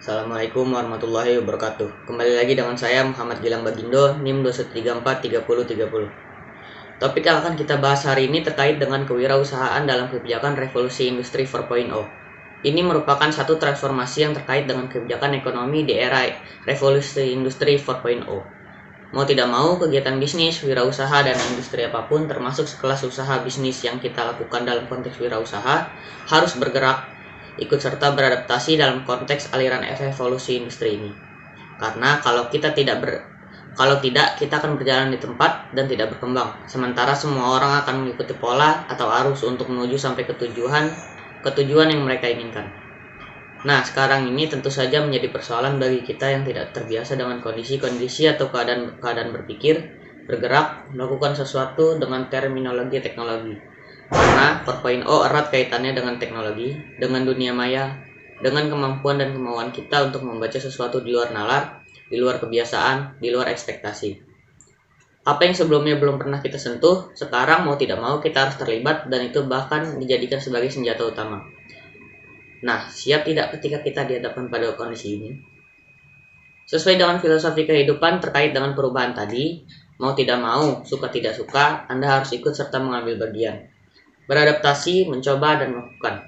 Assalamualaikum warahmatullahi wabarakatuh. Kembali lagi dengan saya Muhammad Gilang Bagindo, NIM 21343030. Topik yang akan kita bahas hari ini terkait dengan kewirausahaan dalam kebijakan revolusi industri 4.0. Ini merupakan satu transformasi yang terkait dengan kebijakan ekonomi di era revolusi industri 4.0. Mau tidak mau, kegiatan bisnis, wirausaha, dan industri apapun termasuk sekelas usaha bisnis yang kita lakukan dalam konteks wirausaha harus bergerak ikut serta beradaptasi dalam konteks aliran evolusi industri ini. Karena kalau tidak, kita akan berjalan di tempat dan tidak berkembang. Sementara semua orang akan mengikuti pola atau arus untuk menuju sampai ke tujuan yang mereka inginkan. Nah, sekarang ini tentu saja menjadi persoalan bagi kita yang tidak terbiasa dengan kondisi-kondisi atau keadaan berpikir, bergerak, melakukan sesuatu dengan terminologi teknologi. Karena 4.0 erat kaitannya dengan teknologi, dengan dunia maya, dengan kemampuan dan kemauan kita untuk membaca sesuatu di luar nalar, di luar kebiasaan, di luar ekspektasi. Apa yang sebelumnya belum pernah kita sentuh, sekarang mau tidak mau kita harus terlibat, dan itu bahkan dijadikan sebagai senjata utama. Nah, siap tidak ketika kita dihadapkan pada kondisi ini? Sesuai dengan filosofi kehidupan terkait dengan perubahan tadi, mau tidak mau, suka tidak suka, Anda harus ikut serta mengambil bagian. Beradaptasi, mencoba, dan melakukan.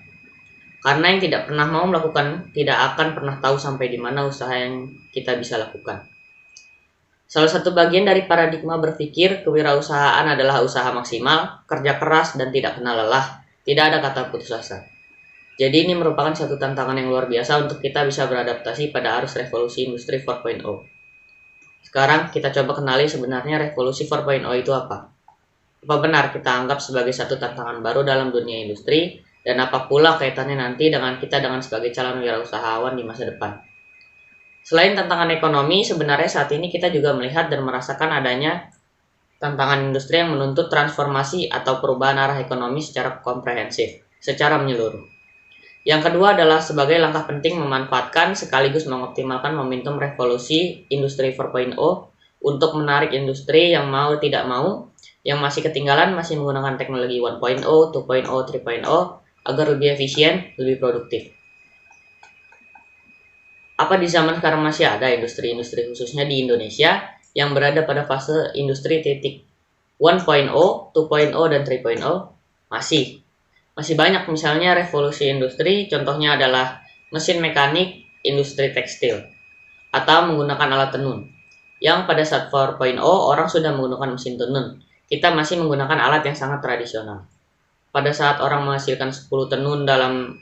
Karena yang tidak pernah mau melakukan tidak akan pernah tahu sampai di mana usaha yang kita bisa lakukan. Salah satu bagian dari paradigma berpikir kewirausahaan adalah usaha maksimal, kerja keras, dan tidak kenal lelah. Tidak ada kata putus asa. Jadi ini merupakan satu tantangan yang luar biasa untuk kita bisa beradaptasi pada arus revolusi industri 4.0. Sekarang kita coba kenali sebenarnya revolusi 4.0 itu apa. Apa benar kita anggap sebagai satu tantangan baru dalam dunia industri, dan apa pula kaitannya nanti dengan kita sebagai calon wirausahawan di masa depan. Selain tantangan ekonomi, sebenarnya saat ini kita juga melihat dan merasakan adanya tantangan industri yang menuntut transformasi atau perubahan arah ekonomi secara komprehensif, secara menyeluruh. Yang kedua adalah sebagai langkah penting memanfaatkan sekaligus mengoptimalkan momentum revolusi industri 4.0 untuk menarik industri yang mau tidak mau, yang masih ketinggalan masih menggunakan teknologi 1.0, 2.0, 3.0 agar lebih efisien, lebih produktif. Apa di zaman sekarang masih ada industri-industri khususnya di Indonesia yang berada pada fase industri titik 1.0, 2.0, dan 3.0? Masih banyak, misalnya revolusi industri, contohnya adalah mesin mekanik, industri tekstil, atau menggunakan alat tenun. Yang pada saat 4.0 orang sudah menggunakan mesin tenun, kita masih menggunakan alat yang sangat tradisional. Pada saat orang menghasilkan 10 tenun dalam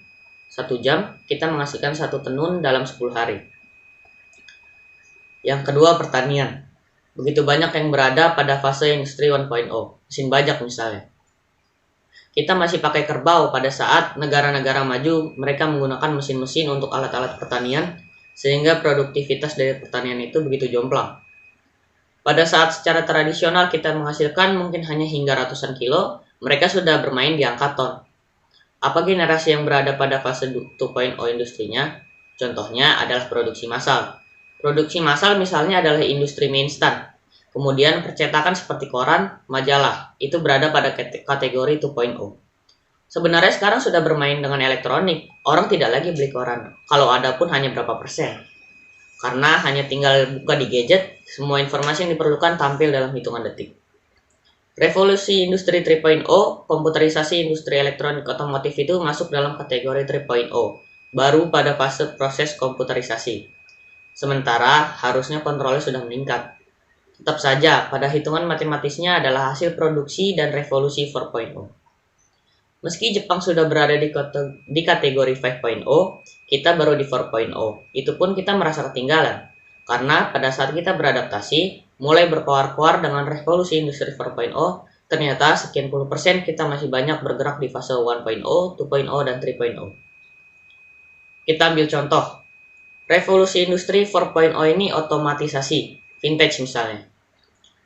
1 jam, kita menghasilkan 1 tenun dalam 10 hari. Yang kedua, pertanian. Begitu banyak yang berada pada fase industri 1.0, mesin bajak misalnya. Kita masih pakai kerbau pada saat negara-negara maju mereka menggunakan mesin-mesin untuk alat-alat pertanian, sehingga produktivitas dari pertanian itu begitu jomplang. Pada saat secara tradisional kita menghasilkan mungkin hanya hingga ratusan kilo, mereka sudah bermain di angka ton. Apa generasi yang berada pada fase 2.0 industrinya? Contohnya adalah produksi massal. Produksi massal misalnya adalah industri mie instan. Kemudian percetakan seperti koran, majalah, itu berada pada kategori 2.0. Sebenarnya sekarang sudah bermain dengan elektronik, orang tidak lagi beli koran, kalau ada pun hanya berapa persen. Karena hanya tinggal buka di gadget, semua informasi yang diperlukan tampil dalam hitungan detik. Revolusi industri 3.0, komputerisasi industri elektronik otomotif itu masuk dalam kategori 3.0, baru pada fase proses komputerisasi. Sementara harusnya kontrolnya sudah meningkat. Tetap saja, pada hitungan matematisnya adalah hasil produksi dan revolusi 4.0. Meski Jepang sudah berada di kategori 5.0, kita baru di 4.0. Itu pun kita merasa ketinggalan. Karena pada saat kita beradaptasi, mulai berkoar-koar dengan revolusi industri 4.0, ternyata sekian puluh persen kita masih banyak bergerak di fase 1.0, 2.0, dan 3.0. Kita ambil contoh. Revolusi industri 4.0 ini otomatisasi. Vintage misalnya.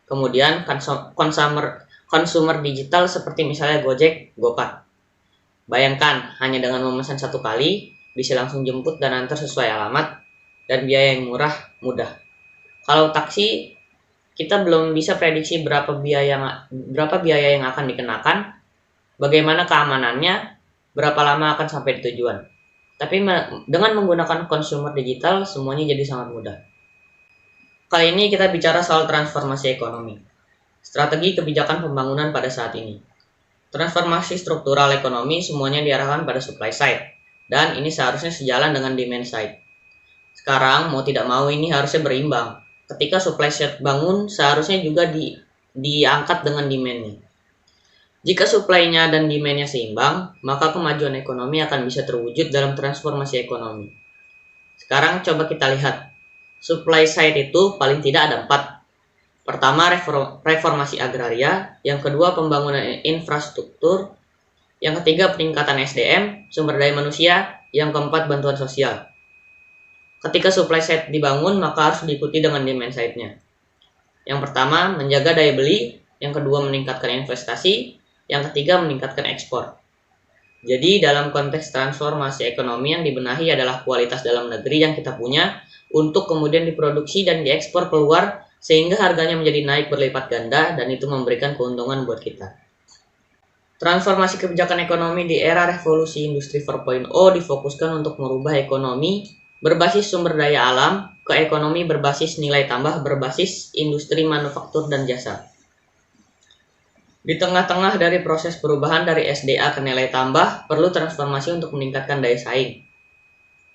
Kemudian consumer digital seperti misalnya Gojek, Gopar. Bayangkan hanya dengan memesan 1 kali bisa langsung jemput dan antar sesuai alamat dan biaya yang murah, mudah. Kalau taksi kita belum bisa prediksi berapa biaya yang akan dikenakan, bagaimana keamanannya, berapa lama akan sampai di tujuan. Tapi dengan menggunakan consumer digital, semuanya jadi sangat mudah. Kali ini kita bicara soal transformasi ekonomi. Strategi kebijakan pembangunan pada saat ini. Transformasi struktural ekonomi semuanya diarahkan pada supply side, dan ini seharusnya sejalan dengan demand side. Sekarang mau tidak mau ini harusnya berimbang. Ketika supply side bangun, seharusnya juga diangkat dengan demand-nya. Jika supply-nya dan demand-nya seimbang, maka kemajuan ekonomi akan bisa terwujud dalam transformasi ekonomi. Sekarang coba kita lihat. Supply side itu paling tidak ada 4. Pertama, reformasi agraria. Yang kedua, pembangunan infrastruktur. Yang ketiga, peningkatan SDM, sumber daya manusia. Yang keempat, bantuan sosial. Ketika supply side dibangun, maka harus diikuti dengan demand side-nya. Yang pertama, menjaga daya beli. Yang kedua, meningkatkan investasi. Yang ketiga, meningkatkan ekspor. Jadi, dalam konteks transformasi ekonomi yang dibenahi adalah kualitas dalam negeri yang kita punya untuk kemudian diproduksi dan diekspor keluar sehingga harganya menjadi naik berlipat ganda dan itu memberikan keuntungan buat kita. Transformasi kebijakan ekonomi di era revolusi industri 4.0 difokuskan untuk merubah ekonomi berbasis sumber daya alam ke ekonomi berbasis nilai tambah berbasis industri manufaktur dan jasa. Di tengah-tengah dari proses perubahan dari SDA ke nilai tambah, perlu transformasi untuk meningkatkan daya saing.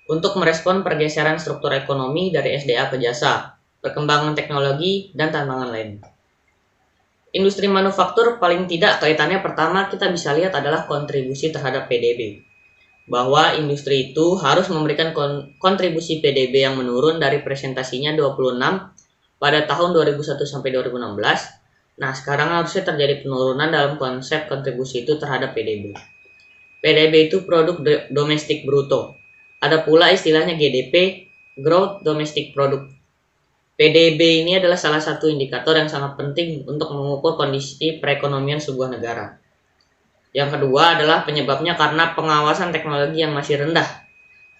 Untuk merespon pergeseran struktur ekonomi dari SDA ke jasa, perkembangan teknologi, dan tantangan lain. Industri manufaktur paling tidak kaitannya pertama kita bisa lihat adalah kontribusi terhadap PDB. Bahwa industri itu harus memberikan kontribusi PDB yang menurun dari presentasinya 26 pada tahun 2001 sampai 2016. Nah, sekarang harusnya terjadi penurunan dalam konsep kontribusi itu terhadap PDB. PDB itu produk domestik bruto. Ada pula istilahnya GDP, Growth Domestic Product. PDB ini adalah salah satu indikator yang sangat penting untuk mengukur kondisi perekonomian sebuah negara. Yang kedua adalah penyebabnya karena pengawasan teknologi yang masih rendah.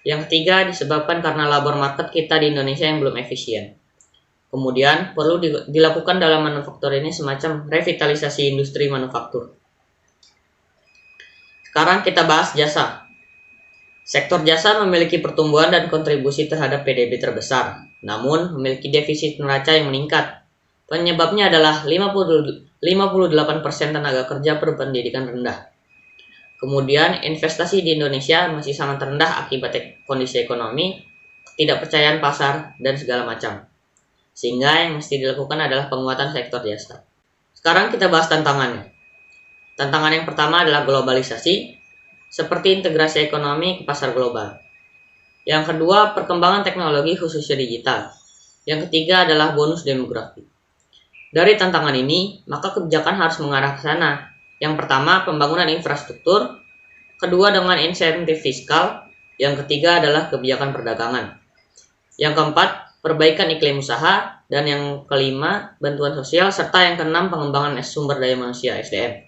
Yang ketiga disebabkan karena labor market kita di Indonesia yang belum efisien. Kemudian perlu dilakukan dalam manufaktur ini semacam revitalisasi industri manufaktur. Sekarang kita bahas jasa. Sektor jasa memiliki pertumbuhan dan kontribusi terhadap PDB terbesar, namun memiliki defisit neraca yang meningkat. Penyebabnya adalah 58% tenaga kerja berpendidikan rendah. Kemudian investasi di Indonesia masih sangat rendah akibat kondisi ekonomi, ketidakpercayaan pasar, dan segala macam. Sehingga yang mesti dilakukan adalah penguatan sektor jasa. Sekarang kita bahas tantangannya. Tantangan yang pertama adalah globalisasi, seperti integrasi ekonomi ke pasar global. Yang kedua, perkembangan teknologi khususnya digital. Yang ketiga adalah bonus demografi. Dari tantangan ini, maka kebijakan harus mengarah ke sana. Yang pertama, pembangunan infrastruktur. Kedua, dengan insentif fiskal. Yang ketiga adalah kebijakan perdagangan. Yang keempat, perbaikan iklim usaha. Dan yang kelima, bantuan sosial. Serta yang keenam, pengembangan sumber daya manusia (SDM).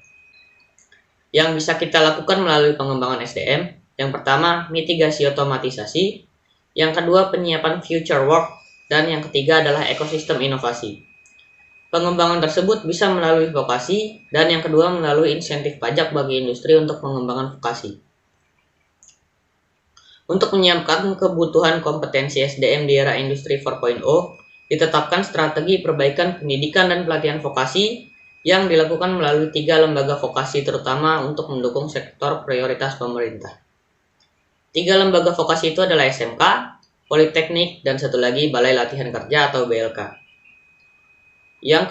Yang bisa kita lakukan melalui pengembangan SDM, yang pertama mitigasi otomatisasi, yang kedua penyiapan future work, dan yang ketiga adalah ekosistem inovasi. Pengembangan tersebut bisa melalui vokasi, dan yang kedua melalui insentif pajak bagi industri untuk pengembangan vokasi. Untuk menyiapkan kebutuhan kompetensi SDM di era industri 4.0, ditetapkan strategi perbaikan pendidikan dan pelatihan vokasi yang dilakukan melalui 3 lembaga vokasi terutama untuk mendukung sektor prioritas pemerintah. 3 lembaga vokasi itu adalah SMK, Politeknik, dan satu lagi Balai Latihan Kerja atau BLK. Yang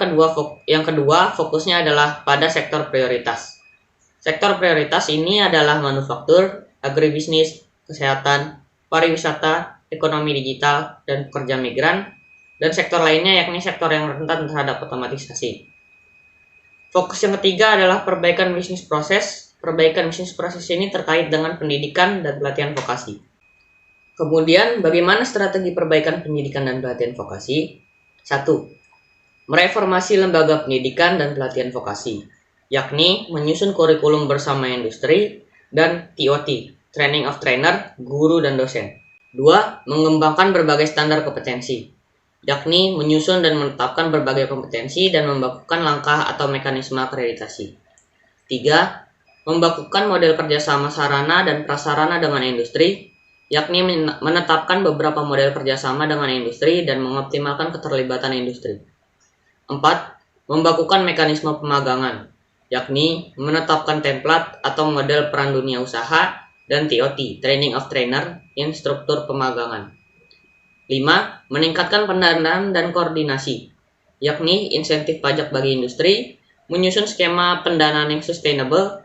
kedua fokusnya adalah pada sektor prioritas. Sektor prioritas ini adalah manufaktur, agribisnis, kesehatan, pariwisata, ekonomi digital, dan pekerja migran, dan sektor lainnya yakni sektor yang rentan terhadap otomatisasi. Fokus yang ketiga adalah perbaikan bisnis proses. Perbaikan bisnis proses ini terkait dengan pendidikan dan pelatihan vokasi. Kemudian, bagaimana strategi perbaikan pendidikan dan pelatihan vokasi? 1. Mereformasi lembaga pendidikan dan pelatihan vokasi, yakni menyusun kurikulum bersama industri dan TOT, Training of Trainer, guru dan dosen. 2. Mengembangkan berbagai standar kompetensi, yakni menyusun dan menetapkan berbagai kompetensi dan membakukan langkah atau mekanisme akreditasi. 3. Membakukan model kerjasama sarana dan prasarana dengan industri, yakni menetapkan beberapa model kerjasama dengan industri dan mengoptimalkan keterlibatan industri. 4. Membakukan mekanisme pemagangan, yakni menetapkan template atau model peran dunia usaha dan TOT, Training of Trainer, instruktur pemagangan. 5. Meningkatkan pendanaan dan koordinasi, yakni insentif pajak bagi industri, menyusun skema pendanaan yang sustainable,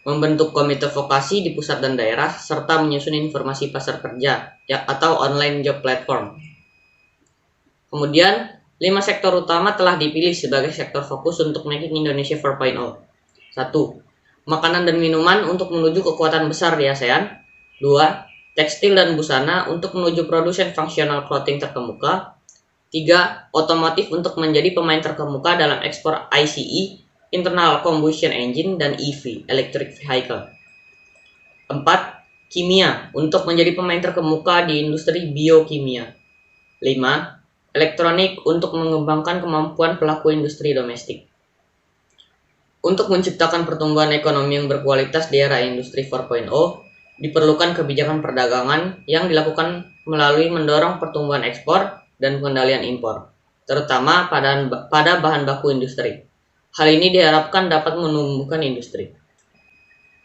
membentuk komite vokasi di pusat dan daerah, serta menyusun informasi pasar kerja atau online job platform. Kemudian, 5 sektor utama telah dipilih sebagai sektor fokus untuk Making Indonesia 4.0. 1. Makanan dan minuman untuk menuju kekuatan besar di ASEAN. 2. Tekstil dan busana untuk menuju produsen functional clothing terkemuka. 3. Otomotif untuk menjadi pemain terkemuka dalam ekspor ICE, Internal Combustion Engine, dan EV, Electric Vehicle. 4. Kimia untuk menjadi pemain terkemuka di industri biokimia. 5. Elektronik untuk mengembangkan kemampuan pelaku industri domestik. Untuk menciptakan pertumbuhan ekonomi yang berkualitas di era industri 4.0, diperlukan kebijakan perdagangan yang dilakukan melalui mendorong pertumbuhan ekspor dan pengendalian impor, terutama pada bahan baku industri. Hal ini diharapkan dapat menumbuhkan industri.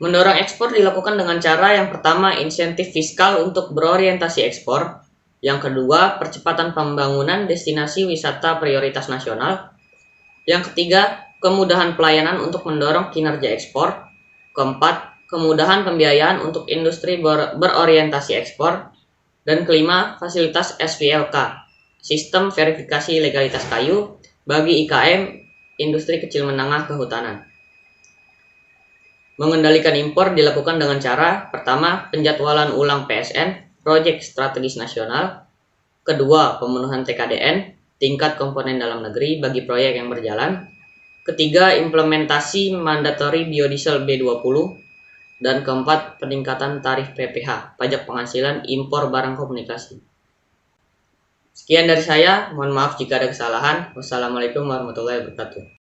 Mendorong ekspor dilakukan dengan cara yang pertama, insentif fiskal untuk berorientasi ekspor. Yang kedua, percepatan pembangunan destinasi wisata prioritas nasional. Yang ketiga, kemudahan pelayanan untuk mendorong kinerja ekspor. Keempat, kemudahan pembiayaan untuk industri berorientasi ekspor. Dan kelima, fasilitas SVLK, sistem verifikasi legalitas kayu bagi IKM industri kecil menengah kehutanan. Mengendalikan impor dilakukan dengan cara pertama, penjadwalan ulang PSN, proyek strategis nasional. Kedua, pemenuhan TKDN, tingkat komponen dalam negeri bagi proyek yang berjalan. Ketiga, implementasi mandatory biodiesel B20. Dan keempat, peningkatan tarif PPH, pajak penghasilan impor barang komunikasi. Sekian dari saya, mohon maaf jika ada kesalahan. Wassalamualaikum warahmatullahi wabarakatuh.